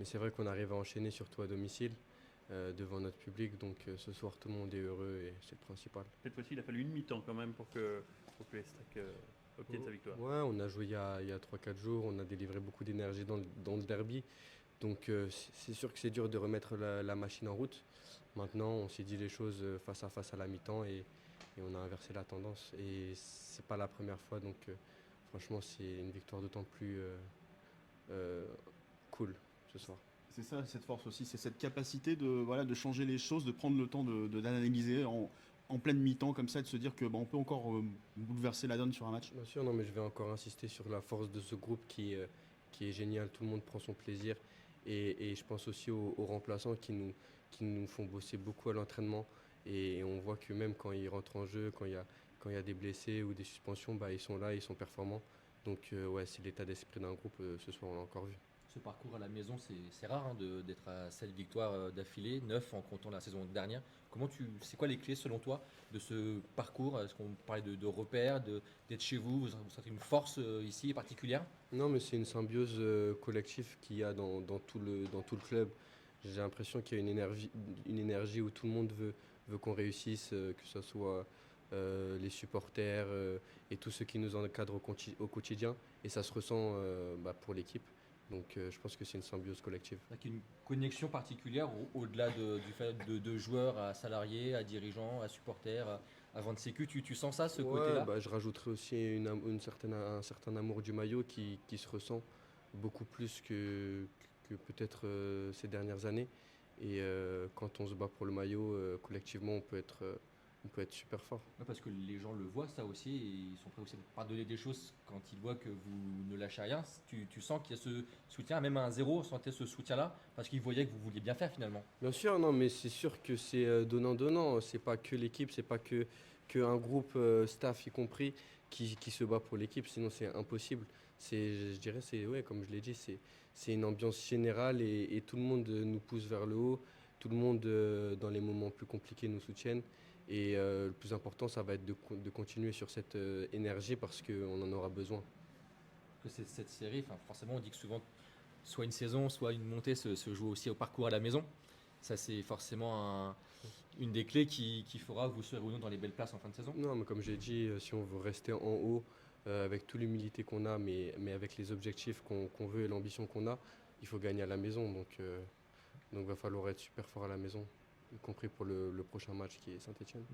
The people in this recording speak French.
Mais c'est vrai qu'on arrive à enchaîner surtout à domicile, devant notre public. Donc ce soir, tout le monde est heureux et c'est le principal. Cette fois-ci, il a fallu une mi-temps quand même pour que l'Estac obtienne sa victoire. Ouais, on a joué il y a 3-4 jours, on a délivré beaucoup d'énergie dans le derby. Donc c'est sûr que c'est dur de remettre la machine en route. Maintenant, on s'est dit les choses face à face à la mi-temps et on a inversé la tendance. Et c'est pas la première fois, donc franchement, c'est une victoire d'autant plus euh, cool ce soir. C'est ça, cette force aussi, c'est cette capacité de changer les choses, de prendre le temps d'analyser en pleine mi-temps comme ça, de se dire que on peut encore bouleverser la donne sur un match. Bien sûr, non, mais je vais encore insister sur la force de ce groupe qui est génial. Tout le monde prend son plaisir. Et je pense aussi aux remplaçants qui nous font bosser beaucoup à l'entraînement. Et on voit que même quand ils rentrent en jeu, quand il y a des blessés ou des suspensions, bah, ils sont là, ils sont performants. Donc ouais, c'est l'état d'esprit d'un groupe. Ce soir, on l'a encore vu. Ce parcours à la maison, c'est rare hein, d'être à 7 victoires d'affilée, 9 en comptant la saison dernière. C'est quoi les clés selon toi de ce parcours? Est-ce qu'on parlait de repères, d'être chez vous? Vous sentez une force ici particulière? Non, mais c'est une symbiose collective qu'il y a dans tout le club. J'ai l'impression qu'il y a une énergie où tout le monde veut qu'on réussisse, que ce soit les supporters et tous ceux qui nous encadrent au quotidien. Et ça se ressent bah, pour l'équipe. Donc je pense que c'est une symbiose collective. Avec une connexion particulière au-delà du fait de joueurs à salariés, à dirigeants, à supporters, à vente sécu. Tu sens ça, ce Ouais, côté-là? bah, je rajouterais aussi un certain amour du maillot qui se ressent beaucoup plus que peut-être ces dernières années. Et quand on se bat pour le maillot, collectivement, on peut être super fort. Ouais, parce que les gens le voient ça aussi et ils sont prêts aussi à pardonner des choses quand ils voient que vous ne lâchez rien. Tu sens qu'il y a ce soutien, même à un zéro, on sentait ce soutien-là parce qu'ils voyaient que vous vouliez bien faire finalement. Bien sûr, non, mais c'est sûr que c'est donnant-donnant. C'est pas que l'équipe, c'est pas que un groupe, staff y compris, qui se bat pour l'équipe. Sinon, c'est impossible. Je dirais, ouais, comme je l'ai dit, c'est une ambiance générale et tout le monde nous pousse vers le haut. Tout le monde, dans les moments plus compliqués, nous soutienne. Et le plus important, ça va être de continuer sur cette énergie parce qu'on en aura besoin. Que cette série, enfin, forcément, on dit que souvent, soit une saison, soit une montée se joue aussi au parcours à la maison. Ça, c'est forcément une des clés qui fera que vous serez ou non dans les belles places en fin de saison. Non, mais comme j'ai dit, si on veut rester en haut, avec toute l'humilité qu'on a, mais avec les objectifs qu'on veut et l'ambition qu'on a, il faut gagner à la maison. Donc va falloir être super fort à la maison, y compris pour le prochain match qui est Saint-Etienne.